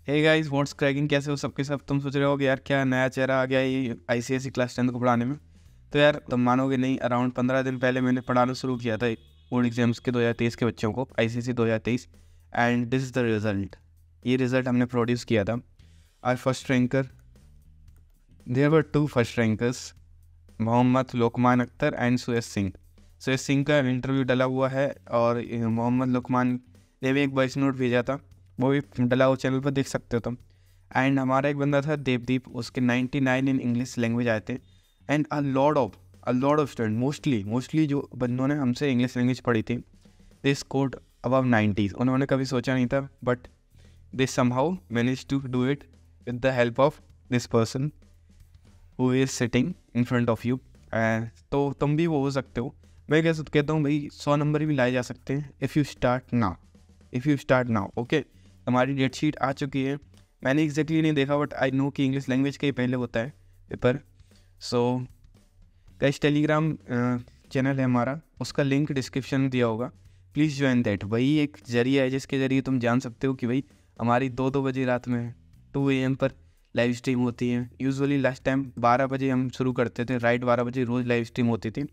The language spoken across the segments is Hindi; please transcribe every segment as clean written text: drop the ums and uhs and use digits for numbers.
हे गाइस व्हाट्स क्रैकिंग, कैसे हो सबके सब। तुम सोच रहे हो कि यार क्या नया चेहरा आ गया ये आईसीएसई क्लास 10 को पढ़ाने में। तो यार तुम मानोगे नहीं, अराउंड 15 दिन पहले मैंने पढ़ाना शुरू किया था बोर्ड एग्जाम्स के 2023 के बच्चों को, ICSE 2023। And this is the result. ये रिजल्ट हमने प्रोड्यूस किया था। Our first ranker, there were two first rankers, Mohammad Lokman Akhtar and Suyash Singh. Suyash Singh का इंटरव्यू डला हुआ है और मोहम्मद लोकमान ने भी एक वॉइस नोट भेजा था, वो भी डला हुआ, चैनल पर देख सकते हो तुम। एंड हमारा एक बंदा था देवदीप, उसके 99 इन इंग्लिश लैंग्वेज आए थे। And a lot of student, mostly जो बंदों ने हमसे इंग्लिश लैंग्वेज पढ़ी थी, दे स्कोर्ड अबव 90s। उन्होंने कभी सोचा नहीं था, but they somehow manage to do it with the help of this person who is sitting in front of you. तो तुम भी वो हो सकते हो। मैं कैसे कहता हूँ भाई, 100 नंबर भी लाए जा सकते हैं if you start now. Okay, हमारी डेट शीट आ चुकी है। मैंने एग्जैक्टली नहीं देखा, बट आई नो कि इंग्लिश लैंग्वेज का ही पहले होता है paper. So guys, Telegram channel है हमारा, उसका लिंक डिस्क्रिप्शन में दिया होगा, प्लीज़ ज्वाइन दैट। वही एक जरिया है जिसके ज़रिए तुम जान सकते हो कि भाई हमारी 2 बजे रात में 2 AM पर लाइव स्ट्रीम होती है। यूजुअली लास्ट टाइम 12 बजे हम शुरू करते थे, राइट 12 बजे रोज़ लाइव स्ट्रीम होती थी।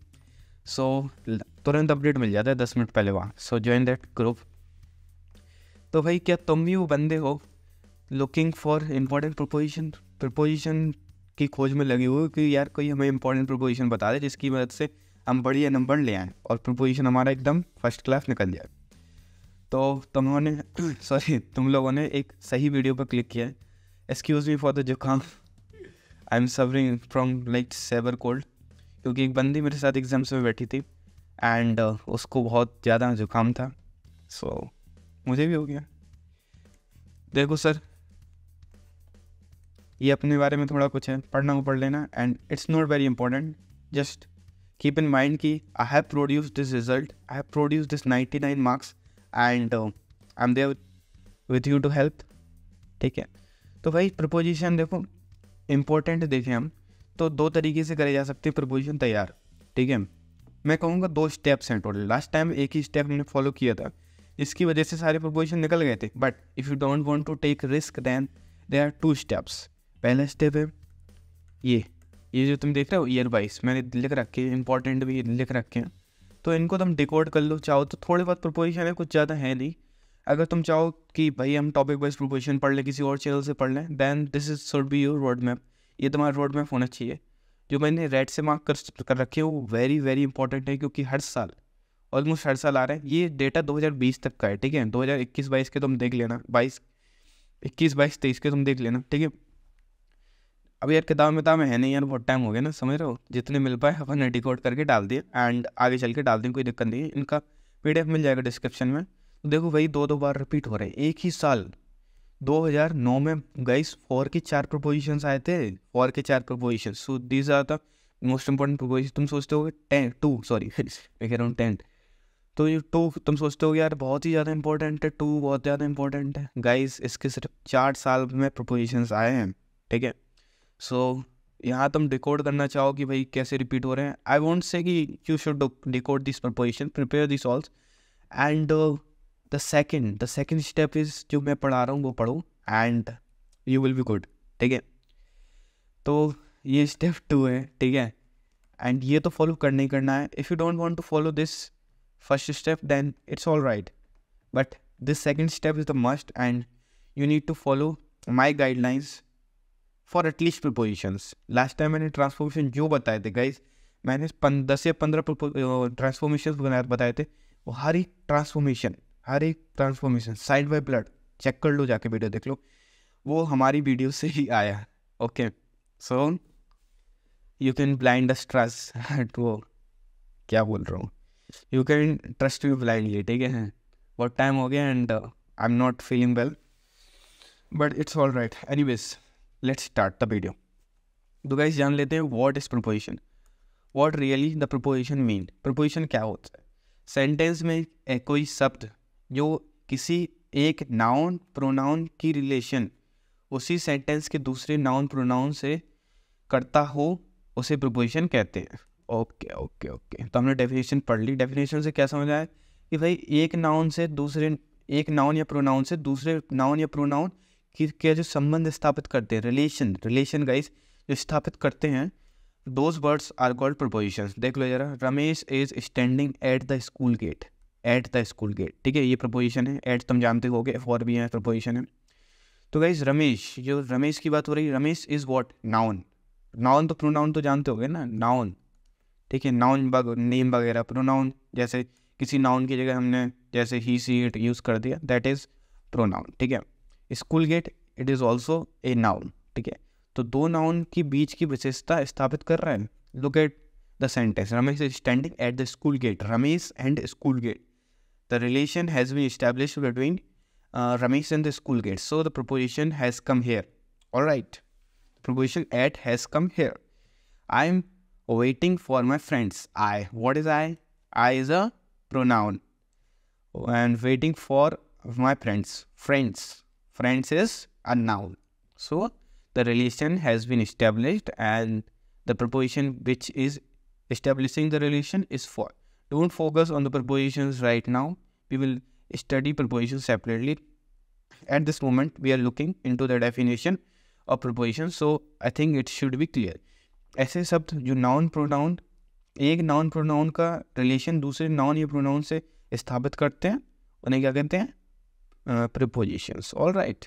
सो तुरंत अपडेट मिल जाता है 10 मिनट पहले वहाँ। सो ज्वाइन दैट ग्रुप। तो भाई क्या तुम भी वो बंदे हो लुकिंग फॉर इम्पोर्टेंट प्रपोजिशन की खोज में लगे हुए कि यार कोई हमें इंपॉर्टेंट प्रपोजिशन बता दे जिसकी मदद से हम बढ़िया नंबर ले आएँ और प्रपोजिशन हमारा एकदम फर्स्ट क्लास निकल जाए। तो तुम लोगों ने एक सही वीडियो पर क्लिक किया है। एक्सक्यूज़ मी फॉर द जुकाम, I am suffering from like severe cold, क्योंकि एक बंदी मेरे साथ एग्जाम्स में बैठी थी एंड उसको बहुत ज़्यादा जुकाम था। सो मुझे भी हो गया। देखो सर, ये अपने बारे में थोड़ा कुछ है, पढ़ना हो पढ़ लेना, and it's not very important. Just keep in mind कि I have produce this result, I have produce this 99 marks and I am there with you to help. ठीक है, तो भाई प्रपोजिशन देखो इम्पोर्टेंट देखें हम तो 2 तरीके से करे जा सकते हैं प्रपोजिशन तैयार। ठीक है, मैं कहूँगा 2 स्टेप्स हैं टोटल। लास्ट टाइम एक ही स्टेप मैंने फॉलो किया था, इसकी वजह से सारे प्रपोजिशन निकल गए थे। But if you don't want to take risk then there are 2 steps. पहला स्टेप है ये जो तुम देख रहे हो ईयर वाइज मैंने लिख रखे हैं, इंपॉर्टेंट भी लिख रखे हैं, तो इनको तुम डिकोड कर लो। चाहो तो थोड़े बहुत प्रपोजिशन है, कुछ ज़्यादा है नहीं। अगर तुम चाहो कि भाई हम टॉपिक वाइज प्रपोजिशन पढ़ लें, किसी और चैनल से पढ़ लें, then this is should be your road map. ये तुम्हारा रोड मैप होना चाहिए। जो मैंने रेड से मार्क कर रखे हैं वो वेरी वेरी इंपॉर्टेंट है, क्योंकि हर साल, ऑलमोस्ट हर साल आ रहा है। ये डेटा 2020 तक का है। ठीक है, 2021-22 के तुम देख लेना, 21-22-23 के तुम देख लेना। ठीक है, अब यार किताब में है नहीं यार, बहुत टाइम हो गया ना, समझ रहे हो। जितने मिल पाए अपन डिकोड करके डाल दिए एंड आगे चल के डाल दें, कोई दिक्कत नहीं है। इनका PDF मिल जाएगा डिस्क्रिप्शन में। तो देखो भाई 2 बार रिपीट हो रहे हैं एक ही साल। 2009 में गाइस 4 के 4 प्रपोजिशंस आए थे, 4 के 4 propositions. So these are the most important proposition. तुम सोचते हो 2 सॉरी मैं कह रहा हूँ 10। तो ये 2 तुम सोचते हो यार बहुत ही ज़्यादा इंपॉर्टेंट है, 2 बहुत ज़्यादा इंपॉर्टेंट है। गाइस इसके सिर्फ 4 साल में प्रपोजिशंस आए हैं। ठीक है, सो यहाँ तुम डिकोड करना चाहो कि भाई कैसे रिपीट हो रहे हैं। आई वॉन्ट से कि you should decode this proposition, prepare this alls, and the second step is जो मैं पढ़ा रहा हूँ वो पढ़ो and you will be good. ठीक है, तो ये स्टेप 2 है। ठीक है, एंड ये तो फॉलो करना ही करना है। If you don't want to follow this first step then it's all right, but this second step is the must and you need to follow my guidelines for at least propositions. Last time मैंने ट्रांसफॉर्मेशन जो बताए थे गाइज, मैंने 10 या 15 ट्रांसफॉर्मेशन बताए थे। वो हर एक transformation side by blood check कर लो, जाके वीडियो देख लो, वो हमारी वीडियो से ही आया। Okay, so you can blind trust वो क्या बोल रहा हूँ, you can trust you blindly. ठीक है, बहुत टाइम हो गया and I am not feeling well, but it's all right. Anyways let's start the video. तो गाइस जान लेते हैं what is preposition, what really the preposition mean. Preposition क्या होता है? सेंटेंस में कोई शब्द जो किसी एक नाउन प्रोनाउन की रिलेशन उसी सेंटेंस के दूसरे नाउन प्रोनाउन से करता हो, उसे प्रपोजिशन कहते हैं। ओके ओके ओके, तो हमने डेफिनेशन पढ़ ली। डेफिनेशन से क्या समझ आया कि भाई एक नाउन या प्रोनाउन से दूसरे नाउन या प्रोनाउन कि क्या जो संबंध स्थापित करते हैं, रिलेशन गाइस जो स्थापित करते हैं, those words are called propositions. देख लो जरा, Ramesh is standing at the school gate, at the school gate, ठीक है, ये प्रपोजिशन है। एट तुम जानते होगे, फॉर भी है, प्रपोजिशन है। तो गाइस रमेश, जो रमेश की बात हो रही है, Ramesh is what, noun. Noun तो प्रोनाउन तो जानते होगे ना, नाउन, ठीक है, नाउन नेम वगैरह, प्रोनाउन जैसे किसी नाउन की जगह हमने जैसे ही सी इट यूज़ कर दिया, दैट इज़ प्रोनाउन, ठीक है। School get it is also a noun, ठीक है। तो दो नाउन के बीच की विशेषता स्थापित कर रहा है। Look at the sentence, Ramesh is standing at the school gate, Ramesh and school gate, the relation has been established between Ramesh and the school gate. So the preposition has come here. All right. Preposition at has come here. I'm waiting for my friends. I. What is I? I is a pronoun. And waiting for my friends. Friends. Friends is a noun. So the relation has been established, and the preposition which is establishing the relation is for. Don't focus on the prepositions right now. We will study prepositions separately. At this moment we are looking into the definition of preposition, so I think it should be clear. ऐसे शब्द जो नाउन प्रोनाउन, एक नाउन प्रोनाउन का रिलेशन दूसरे नाउन या प्रोनाउन से स्थापित करते हैं, उन्हें क्या कहते हैं, प्रीपोजिशंस। ऑल राइट,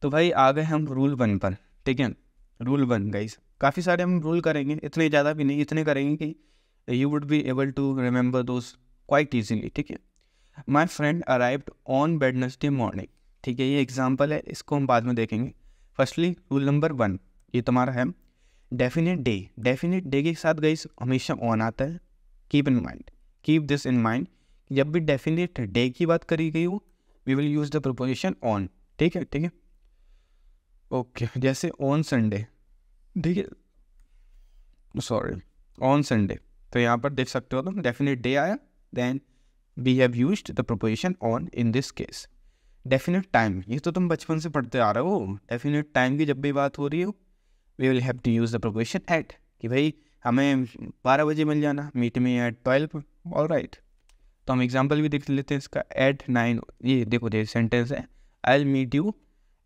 तो भाई आ गए हम रूल 1 पर, ठीक है। रूल 1 गाइस, काफ़ी सारे हम रूल करेंगे, इतने ज़्यादा भी नहीं, इतने करेंगे कि you would be able to remember those quite easily, ठीक है। My friend arrived on Wednesday morning, ठीक है, ये एग्जाम्पल है, इसको हम बाद में देखेंगे। फर्स्टली रूल नंबर 1 ये तुम्हारा है, डेफिनेट डे। डेफिनेट डे के साथ गाइस हमेशा ऑन आता है, keep in mind, keep this in mind. जब भी डेफिनेट डे की बात करी गई हो, we will use the preposition on, ठीक है, ठीक है, ओके। जैसे ऑन संडे, ठीक है, सॉरी, ऑन संडे, तो यहाँ पर देख सकते हो तुम, डेफिनेट डे आया, then we have used the preposition on in this case. Definite time, ये तो तुम बचपन से पढ़ते आ रहे हो, definite time की जब भी बात हो रही हो, we will have to use the preposition at, कि भाई हमें 12 बजे मिल जाना, meet me at 12, all right। तो हम एग्जाम्पल भी देख लेते हैं इसका, at 9, ये देखो ये सेंटेंस है, I'll meet you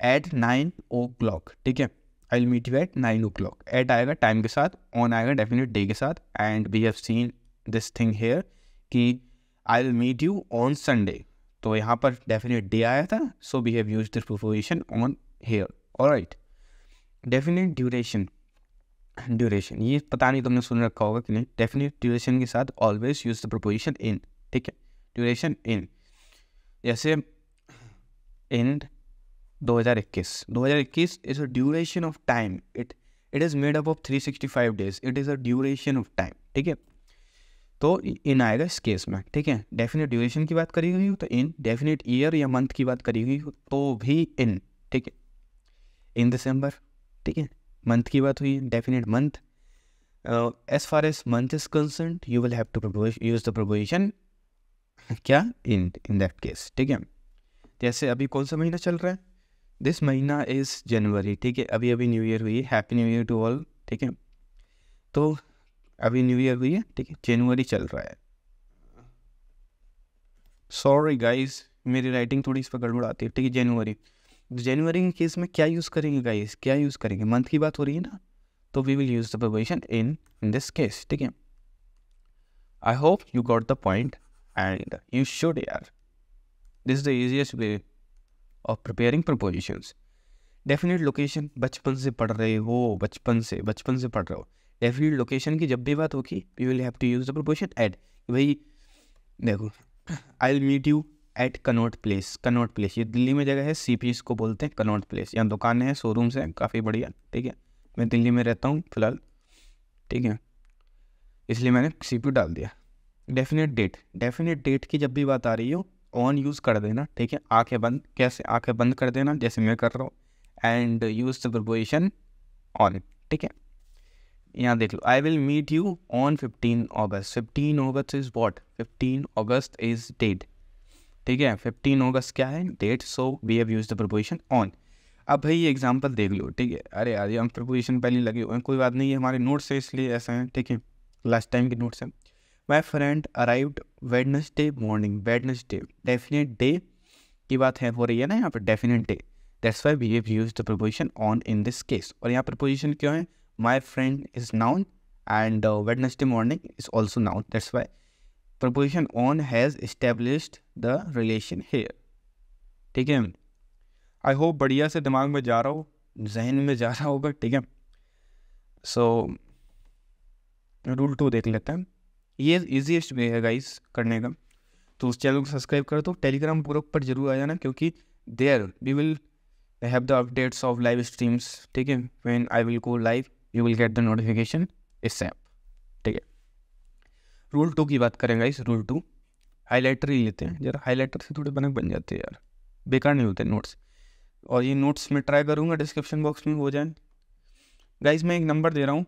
at 9 o'clock, ठीक है, I'll meet you at 9 o'clock। at आएगा टाइम के साथ, on आएगा डेफिनेट डे के साथ, and we have seen this thing here कि I will meet you on Sunday, तो यहाँ पर definite day आया था, so we have used the preposition on here, alright। Definite duration, duration ये पता नहीं तुमने सुन रखा होगा कि नहीं, definite duration के साथ always use the preposition in, ठीक है, duration in। जैसे in 2021 is a duration of time, it is made up of 365 days, it is a duration of time, ठीक है। तो इन आएगा इस केस में, ठीक है। डेफिनेट ड्यूरेशन की बात करी गई हो तो इन, डेफिनेट ईयर या मंथ की बात करी गई हो तो भी इन, ठीक है। इन दिसंबर, ठीक है, मंथ की बात हुई, definite month. As far as month is concerned, you will have to use the preposition क्या, इन दैट केस, ठीक है। जैसे अभी कौन सा महीना चल रहा है, दिस महीना इज जनवरी, ठीक है, अभी अभी न्यू ईयर हुई है, happy New Year to all, ठीक है। तो अभी न्यू ईयर हुई है, ठीक है, जनवरी चल रहा है। सॉरी गाइस, मेरी राइटिंग थोड़ी इस पर गड़बड़ आती है, ठीक है, जनवरी। जनवरी के केस में क्या यूज़ करेंगे गाइस, क्या यूज़ करेंगे, मंथ की बात हो रही है ना, तो we will use the preposition in this case, ठीक है। I hope you got the point and you should यार, this is the easiest way of preparing prepositions. Definite location, बचपन से पढ़ रहे हो, बचपन से पढ़ रहे हो, डेफिनेट लोकेशन की जब भी बात होगी, we will have to use the preposition at. भाई देखो, I will meet you at Connaught Place, Connaught Place ये दिल्ली में जगह है, सीपी इसको बोलते हैं, कनॉट प्लेस। यहाँ दुकानें हैं, शोरूम्स हैं काफ़ी बढ़िया, ठीक है, मैं दिल्ली में रहता हूँ फिलहाल, ठीक है, इसलिए मैंने सीपी डाल दिया। डेफिनेट डेट, डेफिनेट डेट की जब भी बात आ रही हो, ऑन यूज़ कर देना, ठीक है, आंखें बंद, कैसे आंखें बंद कर देना जैसे मैं कर रहा हूँ, and use the preposition on, ठीक है। यहाँ देख लो, I will meet you on 15 August, 15 August is what, 15 August is date, ठीक है, 15 अगस्त क्या है, date, so we have used the preposition on. अब भाई ये एग्जांपल देख लो, ठीक है, अरे यार ये हम प्रीपोजिशन पहले लगे हुए हैं, कोई बात नहीं, है हमारे नोट्स है इसलिए ऐसा है, ठीक है, लास्ट टाइम के नोट्स हैं। My friend arrived Wednesday morning, Wednesday definite day, की बात है हो रही है ना यहाँ पर, definite day, that's why we have used the preposition on in this case. और यहाँ प्रीपोजिशन क्यों है, my friend is noun and Wednesday morning is also noun, that's why proposition on has established the relation here. ठीक है, आई होप बढ़िया से दिमाग में जा रहा हो, जहन में जा रहा होगा। ठीक है, सो रूल 2 देख लेते हैं। ये ईजीएस्ट वे है गाइस करने का, तो उस चैनल को सब्सक्राइब कर दो। टेलीग्राम ग्रुप पर जरूर आ जाना, क्योंकि there we will have the updates of live streams. ठीक है, when I will go live you will get the notification इस ऐप। ठीक है, रूल 2 की बात करें गाइस। रूल 2 हाईलाइटर ही लेते हैं जरा, हाईलाइटर से थोड़े बन जाते हैं यार, बेकार नहीं होते नोट्स। और ये नोट्स मैं ट्राई करूँगा डिस्क्रिप्शन बॉक्स में हो जाए। गाइस मैं एक नंबर दे रहा हूँ,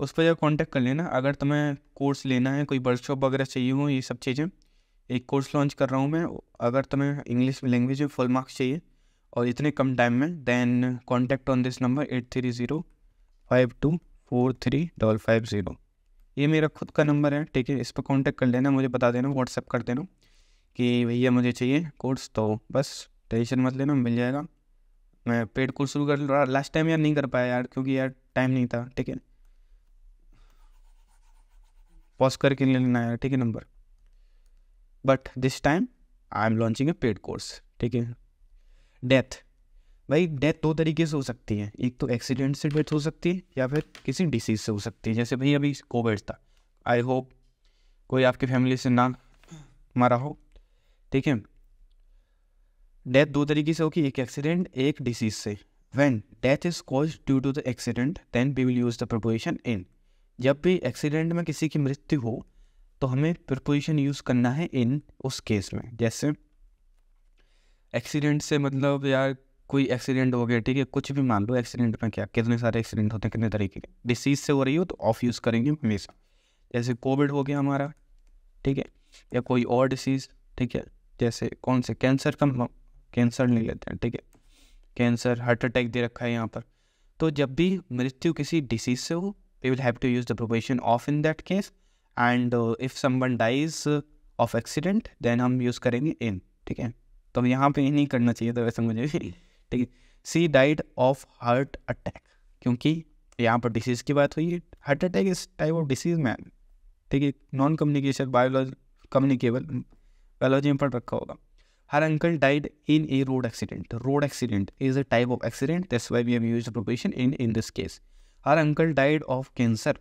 उस पर जो कॉन्टैक्ट कर लेना अगर तुम्हें कोर्स लेना है, कोई वर्कशॉप वगैरह चाहिए हो, ये सब चीज़ें। एक कोर्स लॉन्च कर रहा हूँ मैं, अगर तुम्हें इंग्लिश लैंग्वेज में फुल मार्क्स चाहिए और इतने कम टाइम में, then contact on this number 8305243550। ये मेरा खुद का नंबर है। ठीक है, इस पर कॉन्टैक्ट कर लेना, मुझे बता देना, व्हाट्सएप कर देना कि भैया मुझे चाहिए कोर्स, तो बस टेंशन मत लेना, मिल जाएगा। मैं पेड कोर्स शुरू कर रहा, लास्ट टाइम यार नहीं कर पाया यार, क्योंकि यार टाइम नहीं था। ठीक है, पॉज करके ले लेना यार, ठीक है number, but this time I am launching A paid course. ठीक है, डेथ, भाई डेथ 2 तरीके से हो सकती है, एक तो एक्सीडेंट से डेथ हो सकती है या फिर किसी डिसीज से हो सकती है। जैसे भाई अभी कोविड था, आई होप कोई आपकी फैमिली से ना मरा हो। ठीक है, डेथ 2 तरीके से होगी, एक एक्सीडेंट, एक डिसीज से। When death is caused due to the accident then we will use the preposition in. जब भी एक्सीडेंट में किसी की मृत्यु हो तो हमें प्रपोजिशन यूज़ करना है इन उस केस में। जैसे एक्सीडेंट से मतलब यार कोई एक्सीडेंट हो गया, ठीक है, कुछ भी मान लो, एक्सीडेंट में क्या कितने सारे एक्सीडेंट होते हैं, कितने तरीके के। डिसीज से हो रही हो तो ऑफ यूज़ करेंगे हमेशा, जैसे कोविड हो गया हमारा, ठीक है, या कोई और डिसीज़। ठीक है, जैसे कौन से कैंसर का, कैंसर नहीं लेते हैं, ठीक है, कैंसर, हार्ट अटैक दे रखा है यहाँ पर। तो जब भी मृत्यु किसी डिसीज से हो we will have to use the proposition of in that case, and if someone dies of accident then हम यूज़ करेंगे इन। ठीक है, तो यहाँ पे नहीं करना चाहिए था वैसे मुझे भी। ठीक है, she died of heart attack, क्योंकि यहाँ पर डिसीज़ की बात हुई है। हार्ट अटैक इस टाइप ऑफ डिसीज मैन, ठीक है, non communication biology communicable, biology में पढ़ रखा होगा। Her uncle died in a road accident. Road accident is a type of accident. That's why we have used the preposition in this case. Her uncle died of cancer.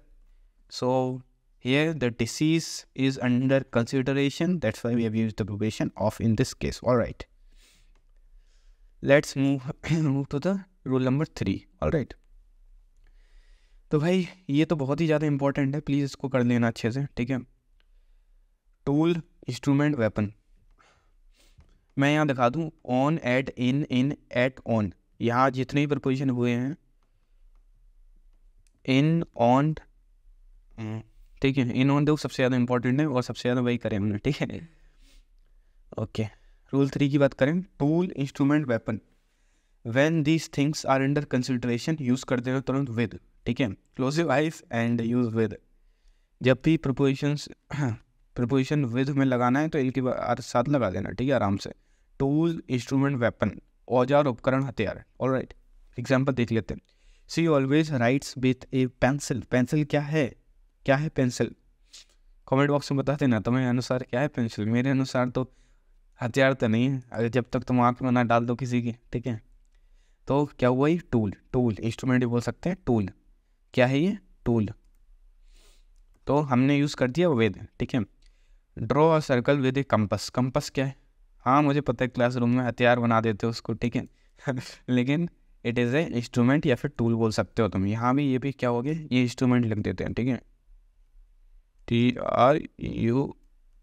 So here the disease is under consideration. That's why we have used the preposition of in this case. All right. Let's move to the rule number 3. All right. तो भाई ये तो बहुत ही ज़्यादा इंपॉर्टेंट है, प्लीज़ इसको कर लेना अच्छे से। ठीक है, टूल, इंस्ट्रूमेंट, वेपन। मैं यहाँ दिखा दूँ, on, at, in, at, on, यहाँ जितने भी प्रपोजिशन हुए हैं, इन, ऑन, ठीक है, इन, ऑन, दो सबसे ज़्यादा इंपॉर्टेंट है और सबसे ज़्यादा वही करें हमने। ठीक है, ओके। रूल 3 की बात करें, tool, instrument, weapon. When these things are under consideration use कर देना तुरंत विद। ठीक है, close your eyes and use with. जब भी प्रपोजिशन विद में लगाना है तो इनके साथ लगा देना, ठीक है, आराम से। टूल, इंस्ट्रूमेंट, वेपन, औजार, उपकरण, हथियार। ऑलराइट, एग्जांपल देख लेते हैं। She always rights with A pencil. Pencil क्या है, क्या है पेंसिल? कमेंट बॉक्स में बता देना तुम्हें अनुसार क्या है पेंसिल। मेरे अनुसार तो हथियार तो नहीं है, अगर जब तक तुम आँख में ना डाल दो किसी की। ठीक है, तो क्या हुआ ये टूल, टूल, इंस्ट्रूमेंट भी बोल सकते हैं, टूल क्या है ये, टूल। तो हमने यूज़ कर दिया विद। ठीक है, draw a circle with A compass. Compass क्या है? हाँ मुझे पता है, क्लासरूम में हथियार बना देते हो उसको, ठीक है लेकिन इट इज़ ए इंस्ट्रूमेंट या फिर टूल बोल सकते हो तुम। यहाँ भी ये भी क्या हो गया, ये इंस्ट्रूमेंट लिख देते हैं। ठीक है,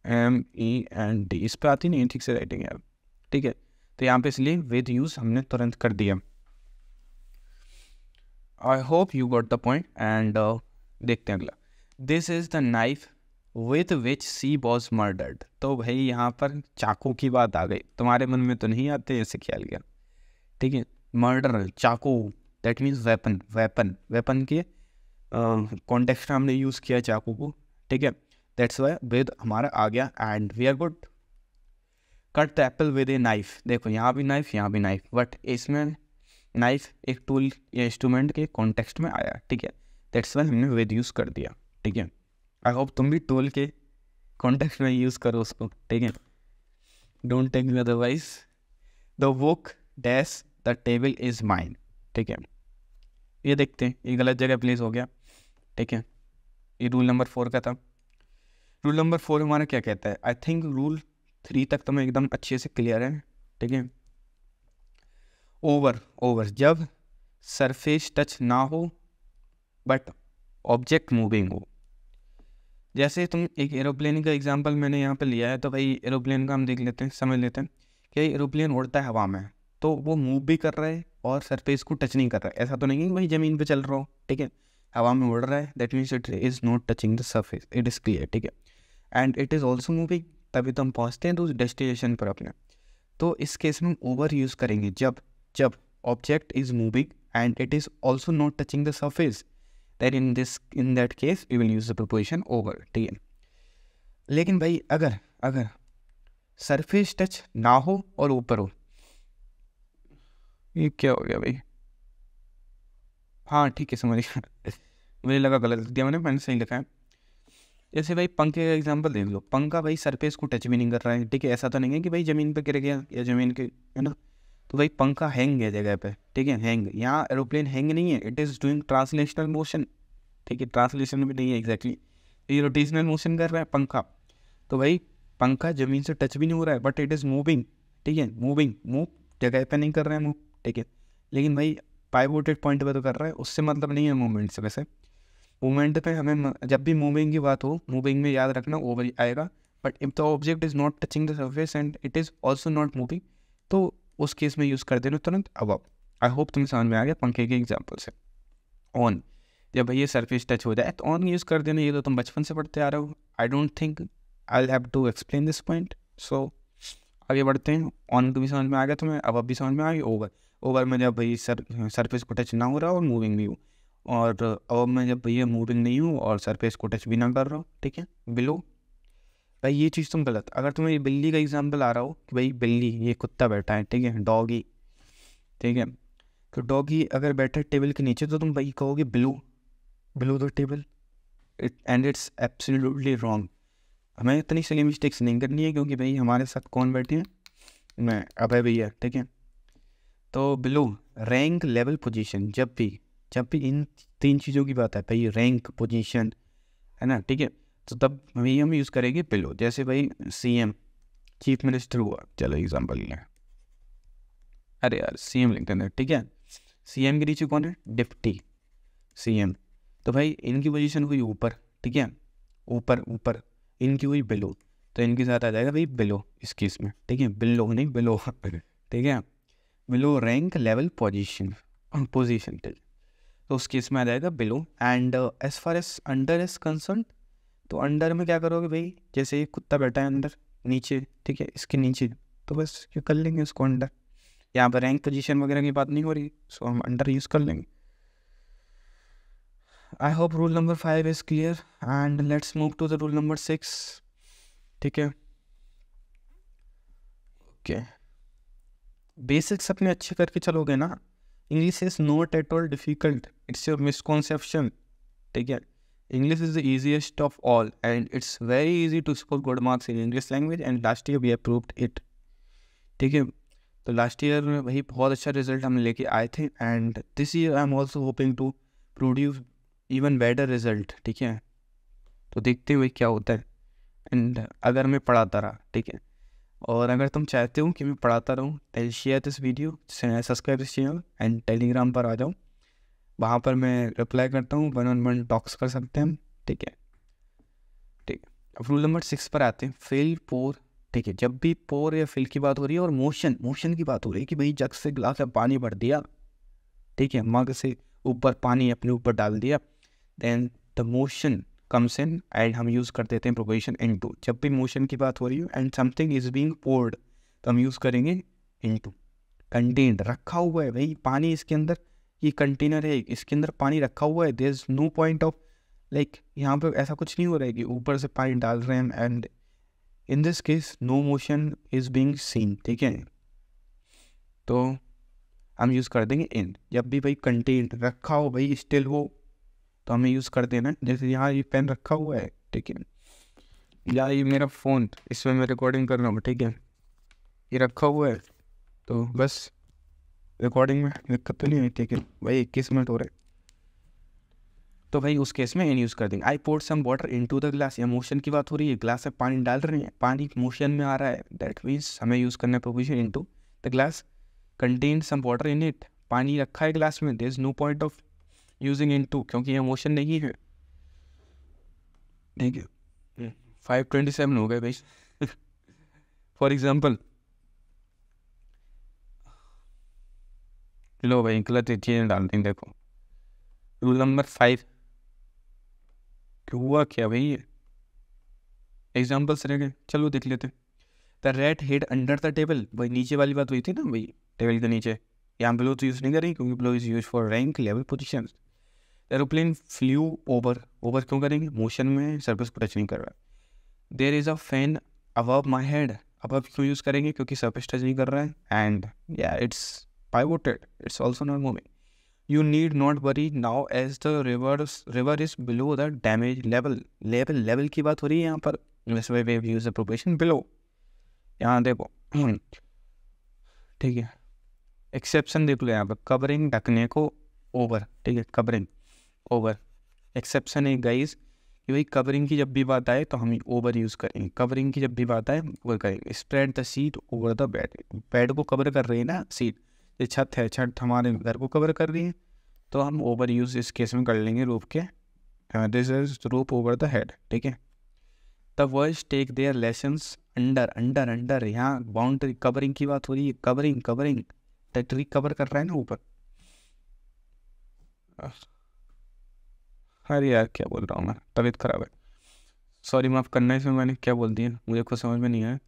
TRUMENT, इस पर आती नहीं ठीक से राइटिंग यार। ठीक है, तो यहाँ पे इसलिए विद यूज़ हमने तुरंत कर दिया। I hope you got the point and देखते हैं अगला। This is the knife with which she was murdered. तो भाई यहाँ पर चाकू की बात आ गई, तुम्हारे मन में तो नहीं आते ऐसे ख्याल गया। ठीक है, मर्डर, चाकू, that means weapon. Weapon, weapon के कॉन्टेक्स्ट में हमने यूज़ किया चाकू को। ठीक है, दैट्स वाई विद हमारा आ गया and we are good. Cut the apple with a knife, देखो यहाँ भी नाइफ यहाँ भी नाइफ, बट इसमें नाइफ एक टूल या इंस्ट्रूमेंट के कॉन्टेक्स्ट में आया, ठीक है, दैट्स वाई हमने विद यूज़ कर दिया, ठीक है। आई होप तुम भी टूल के कॉन्टेक्स्ट में यूज़ करो उसको, ठीक है, don't take me otherwise. The book dash the table is mine, ठीक है, ये देखते हैं, ये गलत जगह प्लेस हो गया, ठीक है, ये रूल नंबर 4 का था। रूल नंबर 4 हमारा क्या कहता है, आई थिंक रूल 3 तक तो मैं एकदम अच्छे से क्लियर है, ठीक है। ओवर जब सरफेस टच ना हो बट ऑब्जेक्ट मूविंग हो, जैसे तुम एक एरोप्लेन का एग्जांपल मैंने यहाँ पे लिया है, तो भाई एरोप्लेन का हम देख लेते हैं, समझ लेते हैं कि एरोप्लेन उड़ता है हवा में, तो वो मूव भी कर रहा है और सरफेस को टच नहीं कर रहा है, ऐसा तो नहीं है कि भाई ज़मीन पे चल रहा हो, ठीक है, हवा में उड़ रहा है, that means it is not touching the surface, it is clear, ठीक है, and it is also moving, तभी तो हम पहुँचते हैं तो उस डेस्टिनेशन पर अपने। तो इस केस में हम ओवर यूज़ करेंगे जब object is moving and it is also not touching the surface, that in that case we will use the preposition over, ठीक है। लेकिन भाई अगर सरफेस टच ना हो और ऊपर हो, ये क्या हो गया भाई, हाँ ठीक है समझ गया मुझे लगा गलत लिख दिया मैंने सही लिखा है। जैसे भाई पंखे का एग्जांपल देख लो, पंखा भाई सरफेस को टच भी नहीं कर रहा है, ठीक है, ऐसा तो नहीं है कि भाई ज़मीन पे गिर गया या ज़मीन के, है ना, तो भाई पंखा हैंग है जगह पे, ठीक है, हैंग, यहाँ एरोप्लेन हैंग नहीं है, it is doing translational motion, ठीक है, ट्रांसलेशन भी नहीं है एग्जैक्टली, ये रोटेशनल मोशन कर रहा है पंखा, तो भाई पंखा ज़मीन से टच भी नहीं हो रहा है बट इट इज़ मूविंग, ठीक है, मूव जगह पे नहीं कर रहा है मूव, ठीक है, लेकिन भाई पाइवोटेड पॉइंट पे तो कर रहा है, उससे मतलब नहीं है मूवमेंट से। वैसे मूवमेंट पे हमें जब भी मूविंग की बात हो, मूविंग में याद रखना ओवर आएगा, but if the object is not touching the surface and it is also not moving, तो उस केस में यूज़ कर देना तुरंत अबव। आई होप तुम्हें समझ में आ गया पंखे के एग्जाम्पल से। ऑन, जब भाई ये सरफेस टच हो जाए तो ऑन यूज़ कर देना, ये तो तुम बचपन से पढ़ते आ रहे हो, I don't think I have to explain this point. So आगे बढ़ते हैं, ऑन को भी समझ में आ गया तुम्हें, अब भी समझ में आ गई। ओवर में जब भाई सरफेस को टच ना हो रहा और मूविंग भी हो, और अब में जब भैया मूविंग नहीं हो और सरफेस को टच भी ना कर रहा हो, ठीक है। बिलो, भाई ये चीज़ तुम गलत, अगर तुम्हें बिल्ली का एग्जांपल आ रहा हो कि भाई बिल्ली, ये कुत्ता बैठा है, ठीक है, डॉगी, ठीक है, तो डॉगी अगर बैठा है टेबल के नीचे, तो तुम भाई कहोगे below the table, and it's absolutely wrong. हमें इतनी सही मिस्टेक्स नहीं करनी है, क्योंकि भाई हमारे साथ कौन बैठे हैं, मैं अभय भैया, ठीक है। तो बिलो रैंक लेवल पोजीशन, जब भी इन 3 चीज़ों की बात है भाई, रैंक पोजीशन, है ना, ठीक है, तो तब वही हम यूज़ करेंगे बिलो। जैसे भाई सीएम, चीफ मिनिस्टर हुआ, चलो एग्जांपल लें, अरे यार सीएम लिख देते हैं, ठीक है, सीएम के नीचे कौन है, डिप्टी सीएम, तो भाई इनकी पोजीशन हुई ऊपर, ठीक है, ऊपर इनकी हुई बिलो, तो इनके साथ आ जाएगा भाई बिलो इस केस में, ठीक है, बिलो नहीं बिलो ठीक है, बिलो रैंक लेवल पोजीशन, तो उस केस में आ जाएगा below. And as far as under is concerned, तो अंडर में क्या करोगे भाई, जैसे ये कुत्ता बैठा है अंदर नीचे, ठीक है, इसके नीचे, तो बस क्या कर लेंगे उसको अंडर, यहाँ पर रैंक पोजीशन वगैरह की बात नहीं हो रही, सो हम अंडर यूज़ कर लेंगे। I hope rule number 5 is clear and let's move to the rule number 6, ठीक है। ओके, बेसिक्स अपने अच्छे करके चलोगे ना, English is not at all difficult, it's your misconception, ठीक है। English is the easiest of all and it's very easy to score good marks in English language and last year we have proved it, ठीक है। तो लास्ट ईयर में वही बहुत अच्छा रिजल्ट हम लेके आए थे and this year I am also hoping to produce even better result, ठीक है। तो देखते हुए क्या होता है, एंड अगर मैं पढ़ाता रहा, ठीक है, और अगर तुम चाहते हो कि मैं पढ़ाता रहूँ, then share this video, subscribe this channel and Telegram पर आ जाओ, वहाँ पर मैं रिप्लाई करता हूँ, 1-on-1 टॉक्स कर सकते हैं हम, ठीक है। अब रूल नंबर 6 पर आते हैं, फिल पोर, ठीक है। जब भी पोर या फिल की बात हो रही है और मोशन की बात हो रही है कि भाई जग से गिलास में पानी भर दिया, ठीक है, मग से ऊपर पानी अपने ऊपर डाल दिया, then the motion comes in and हम यूज़ कर देते हैं प्रोपोजिशन इनटू। जब भी मोशन की बात हो रही है and something is being poured, तो हम यूज़ करेंगे इनटू। कंटेन्ड, रखा हुआ है भाई पानी इसके अंदर, ये कंटेनर है, इसके अंदर पानी रखा हुआ है, there is no point of like यहाँ पे ऐसा कुछ नहीं हो रहा है कि ऊपर से पानी डाल रहे हैं and in this case no motion is being seen, ठीक है, तो हम यूज़ कर देंगे इन। जब भी भाई कंटेंट रखा हो, भाई स्टिल हो, तो हमें यूज़ कर देना। जैसे यहाँ ये पेन रखा हुआ है, ठीक है, या ये मेरा फ़ोन, इसमें मैं रिकॉर्डिंग कर रहा हूँ, ठीक है, ये रखा हुआ है, तो बस रिकॉर्डिंग में दिक्कत तो नहीं है, ठीक है भाई, 21 मिनट हो रहे, तो भाई उस केस में इन यूज़ कर देंगे। I poured some water into the glass, या मोशन की बात हो रही है, ग्लास में पानी डाल रहे हैं, पानी मोशन में आ रहा है, दैट मीन्स हमें यूज़ करना है proposition into the glass contain some water in it, पानी रखा है ग्लास में, there is no point of using into, क्योंकि ये मोशन नहीं है, ठीक है। 5:27 हो गए भाई। फॉर एग्जाम्पल, लो भाई गलत चीज़ें डाल देंगे, देखो रूल नंबर 5 हुआ क्या भाई, ये एग्जाम्पल्स रह गए, चलो देख लेते हैं। The rat hid under the table, भाई नीचे वाली बात हुई थी ना भाई, टेबल के नीचे, यहाँ बिलो तो यूज़ नहीं करेंगे क्योंकि below is use for rank level position. Aeroplane flu over, over क्यों करेंगे, मोशन में सरफेस को टच नहीं कर रहा। There is a fan above my head, above क्यों यूज़ करेंगे, क्योंकि सरफेस टच नहीं कर रहा है, एंड या it's pivoted, it's also not moving. You need not worry now as the river is below the damage level. level की बात हो रही है यहाँ पर, this way we use the proportion below, यहाँ देखो, ठीक है, एक्सेप्शन देख लो यहाँ पर, कवरिंग ढकने को ओवर, ठीक है, कवरिंग ओवर, एक्सेप्शन है गाइस कि भाई कवरिंग की जब भी बात आए तो हम ओवर यूज़ करेंगे, कवरिंग की जब भी बात आए वो करेंगे। Spread the seat over the bed, bed को कवर कर रही है ना सीट, ये छत है, छत हमारे घर को कवर कर रही है, तो हम ओवर यूज़ इस केस में कर लेंगे रूप के, this is roof over the head, ठीक है। The boys take their lessons under, under under, यहाँ बाउंड्री कवरिंग की बात हो रही है, कवरिंग कवरिंग, ट्री कवर कर रहा है ना ऊपर। अरे यार क्या बोल रहा हूँ मैं, तबीयत खराब है, सॉरी माफ़ करना, इसमें मैंने क्या बोल दिया मुझे कुछ समझ में नहीं आया,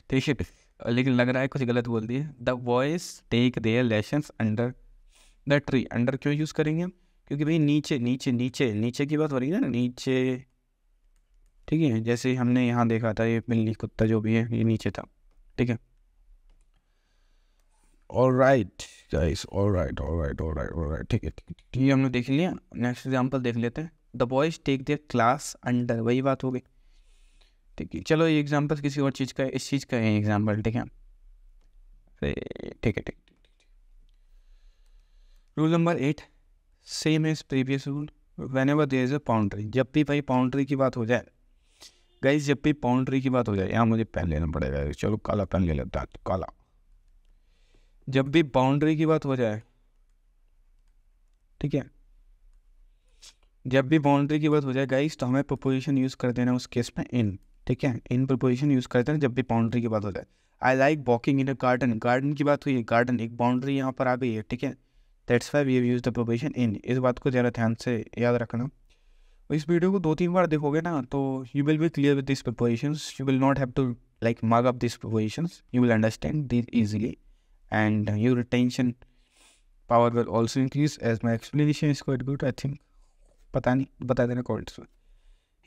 ठीक है, लेकिन लग रहा है कुछ गलत बोल दिए। The boys take their lessons under the tree, under क्यों यूज़ करेंगे हम, क्योंकि भाई नीचे नीचे नीचे नीचे की बात हो रही है ना, नीचे, ठीक है, जैसे हमने यहाँ देखा था ये बिल्ली कुत्ता जो भी है ये नीचे था, ठीक है। Alright guys, alright alright alright alright, ठीक है, ये हमने देख लिया। नेक्स्ट एग्जांपल देख लेते हैं। The boys take their class under, वही बात हो गई, ठीक है। चलो ये एग्जांपल किसी और चीज़ का है, इस चीज़ का है एग्जांपल, ठीक है, ठीक है, ठीक। Rule number 8 same as previous rule, whenever there is a boundary, जब भी भाई बाउंड्री की बात हो जाए गाइस, जब भी बाउंड्री की बात हो जाए, यहाँ मुझे पेन लेना पड़ेगा, चलो काला पेन ले लेता है, काला। जब भी बाउंड्री की बात हो जाए, ठीक है, जब भी बाउंड्री की बात हो जाए गाइस, तो हमें प्रपोजिशन यूज़ कर देना उस केस में इन, ठीक है, इन प्रपोजिशन यूज़ करते हैं जब भी बाउंड्री की बात हो जाए। I like walking in a garden, garden की बात हुई है, गार्डन एक बाउंड्री यहाँ पर आ गई है, ठीक है, that's why we have used the preposition in. इस बात को ज़रा ध्यान से याद रखना, इस वीडियो को 2-3 बार देखोगे ना तो you will be clear with this prepositions, you will not have to like mark up this prepositions, you will understand this easily and your retention power will also increase as my explanation is quite good, I think, पता नहीं, बता देना कमेंट्स में।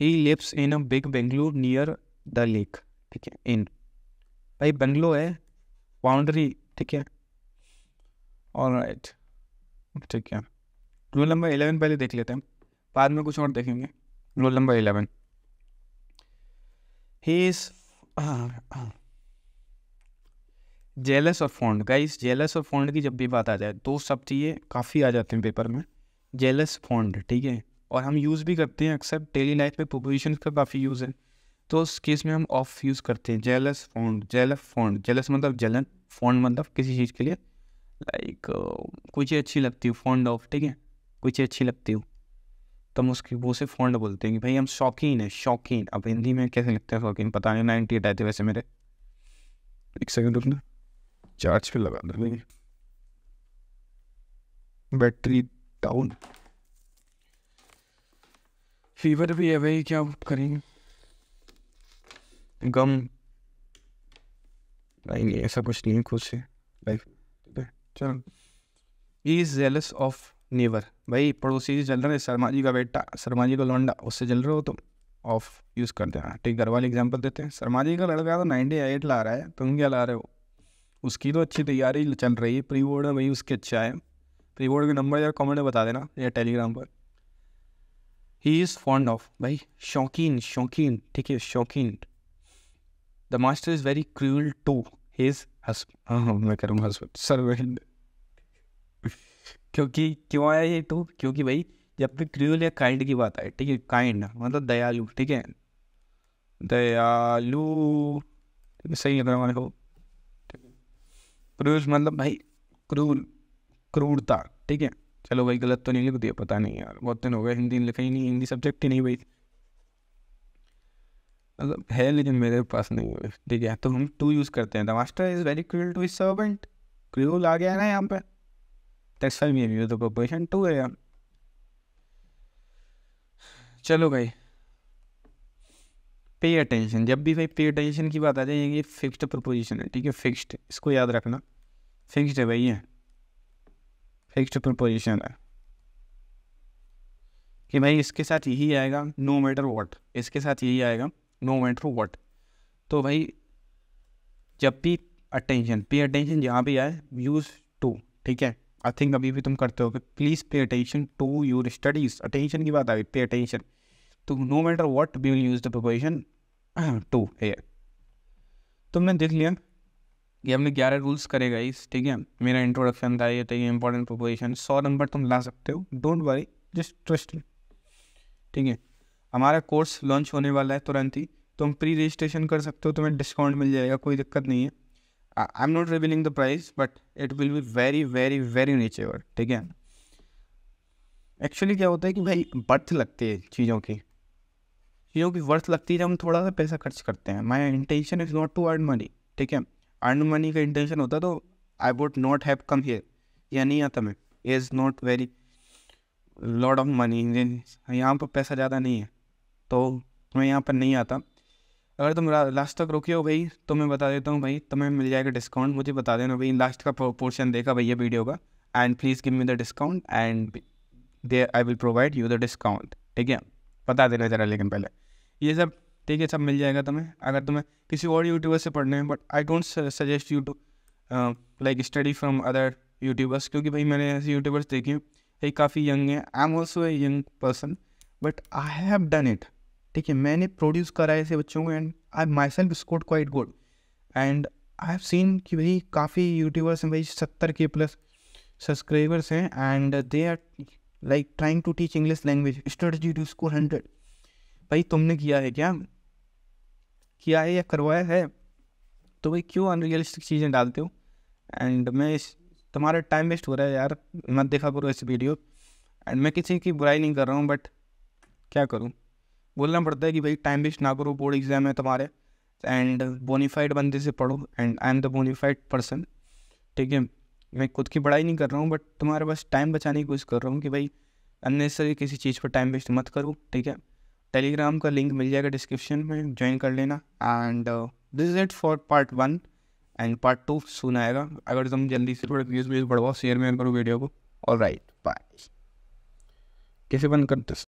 He lives in a big Bengaluru near the lake, ठीक है, इन भाई बंगलो है, बाउंड्री, ठीक है, ऑलराइट, ठीक है। रूल नंबर 11 पहले देख लेते हैं, बाद में कुछ और देखेंगे। Rule number 11, he is jealous और फॉन्ड, गाइस जेलस और फॉन्ड की जब भी बात आ जाए, दो शब्द ये काफ़ी आ जाते हैं पेपर में, जेलस फॉन्ड, ठीक है, और हम यूज़ भी करते हैं अक्सर डेली लाइफ में, प्रोपोजिशन का काफ़ी यूज़ है, तो उस केस में हम ऑफ यूज़ करते हैं, jealous fond, jealous fond, jealous मतलब जलन, फॉन्ड मतलब किसी चीज़ के लिए लाइक कोई चीज़ अच्छी लगती हो, फॉन्ड ऑफ, ठीक है, कोई चीज़ अच्छी लगती हो तो हम उसकी वो से फॉन्ड बोलते हैं कि भाई हम शौकीन है, शौकीन। अब हिंदी में कैसे लिखते हैं शौकीन, पता नहीं, 98 आए थे वैसे मेरे, एक सेकंड रुकना, चार्ज पे लगा दो, बैटरी डाउन, फीवर भी है भाई, क्या करेंगे, गम नहीं ऐसा कुछ नहीं है खुद से लाइफ, चलो। He is jealous of never, भाई पड़ोसी से जल रहे हैं, शर्मा जी का बेटा, शर्मा जी का लौंडा, उससे जल रहे हो तुम, ऑफ यूज़ करते हैं। ठीक, घर वाले एग्जाम्पल देते हैं, शर्मा जी का लड़का तो 98 ला रहा है, तुम क्या ला रहे हो? उसकी तो अच्छी तैयारी चल रही है, प्री बोर्ड है भाई, उसके अच्छा है। प्री बोर्ड के नंबर यार कमेंट में बता देना या टेलीग्राम पर। ही इज़ फॉन्ड ऑफ, भाई शौकीन, शौकीन, ठीक है, शौकीन। The master is very cruel to his husband, हाँ मैं करूँगा हस्बैंड, सर्वेंट। क्योंकि क्यों आया ये टू? क्योंकि भाई जब भी क्रूअल या काइंड की बात आए, ठीक है, काइंड मतलब दयालु, ठीक है, दयालु, सही है हमारे को। क्रूअल मतलब भाई क्रूर, क्रूरता, ठीक है। चलो भाई गलत तो नहीं लिख दिया, पता नहीं यार, बहुत दिन हो गए हिंदी लिखा ही नहीं, हिंदी सब्जेक्ट ही नहीं भाई, मतलब है लेकिन मेरे पास नहीं है, ठीक है। तो हम टू यूज़ करते हैं, the master is very cruel to his servant, cruel आ गया ना यहाँ पे, that's why we use the preposition to है यार। चलो भाई, पे अटेंशन, जब भी भाई पे अटेंशन की बात आ जाए, ये फिक्स्ड प्रीपोजिशन है, ठीक है, फिक्स्ड, इसको याद रखना, फिक्स्ड है भाई, ये फिक्स्ड प्रीपोजिशन है कि भाई इसके साथ यही आएगा नो मैटर व्हाट, इसके साथ यही आएगा नो मैटर व्हाट। तो भाई जब भी अटेंशन, पे अटेंशन जहाँ भी आए, यूज़ टू, ठीक है। आई थिंक अभी भी तुम करते हो कि please pay attention to your studies, attention की बात आ गई, पे अटेंशन, तो no matter what we will use the preposition to here. तुमने देख लिया कि हमने 11 रूल्स करेगा इस, ठीक है। मेरा इंट्रोडक्शन था ये, ठीक है, इंपॉर्टेंट प्रीपोजिशन, 100 नंबर तुम ला सकते हो, don't worry, just trust me, ठीक है। हमारा कोर्स लॉन्च होने वाला है तुरंत ही, तुम प्री रजिस्ट्रेशन कर सकते हो, तुम्हें डिस्काउंट मिल जाएगा, कोई दिक्कत नहीं है। I am not revealing the price but it will be very very very reachable, ठीक है। एक्चुअली क्या होता है कि भाई बर्थ लगती है चीज़ों की वर्थ लगती है जब हम थोड़ा सा पैसा खर्च करते हैं। My intention is not to earn money, ठीक है, अर्न मनी का इंटेंशन होता तो I would not have come here, या नहीं आता मैं, is not very lot of money, यहाँ पर पैसा ज़्यादा नहीं है तो मैं यहाँ पर नहीं आता। अगर तुम लास्ट तक रुके हो भाई तो मैं बता देता हूँ भाई, तुम्हें मिल जाएगा डिस्काउंट, मुझे बता देना भाई लास्ट का पोर्शन देखा भैया वीडियो का, and please give me the discount and there I will provide you the discount, ठीक है, बता देना ज़रा लेकिन पहले ये सब, ठीक है, सब मिल जाएगा तुम्हें। अगर तुम्हें किसी और यूट्यूबर से पढ़ना है, but I don't suggest you to like study from other YouTubers, क्योंकि भाई मैंने ऐसे यूट्यूबर्स देखे भाई काफ़ी यंग है, I am also a young person but I have done it, ठीक है, मैंने प्रोड्यूस करा है ऐसे बच्चों को and I myself scored quite good and I have seen कि भाई काफ़ी यूट्यूबर्स हैं भाई 70K प्लस सब्सक्राइबर्स हैं and they are like trying to teach English language strategy to score 100। भाई तुमने किया है क्या, किया है या करवाया है? तो भाई क्यों अनरियलिस्टिक चीज़ें डालते हो? एंड मैं तुम्हारा टाइम वेस्ट हो रहा है यार, मत देखा करो ऐसी वीडियो। एंड मैं किसी की बुराई नहीं कर रहा हूँ बट क्या करूँ, बोलना पड़ता है कि भाई टाइम वेस्ट ना करो, बोर्ड एग्जाम है तुम्हारे एंड बोनीफाइड बंदे से पढ़ो and I am the bona fide person, ठीक है। मैं खुद की पढ़ाई नहीं कर रहा हूँ बट तुम्हारे पास टाइम बचाने की कोशिश कर रहा हूँ कि भाई अननेसेसरी किसी चीज़ पर टाइम वेस्ट मत करो, ठीक है। टेलीग्राम का लिंक मिल जाएगा डिस्क्रिप्शन में, ज्वाइन कर लेना and this is it for part 1 and part 2 सुन आएगा। अगर तुम जल्दी से थोड़ा व्यूज़ बढ़वाओ, शेयर करो वीडियो को। Alright, bye. कैसे बंद करते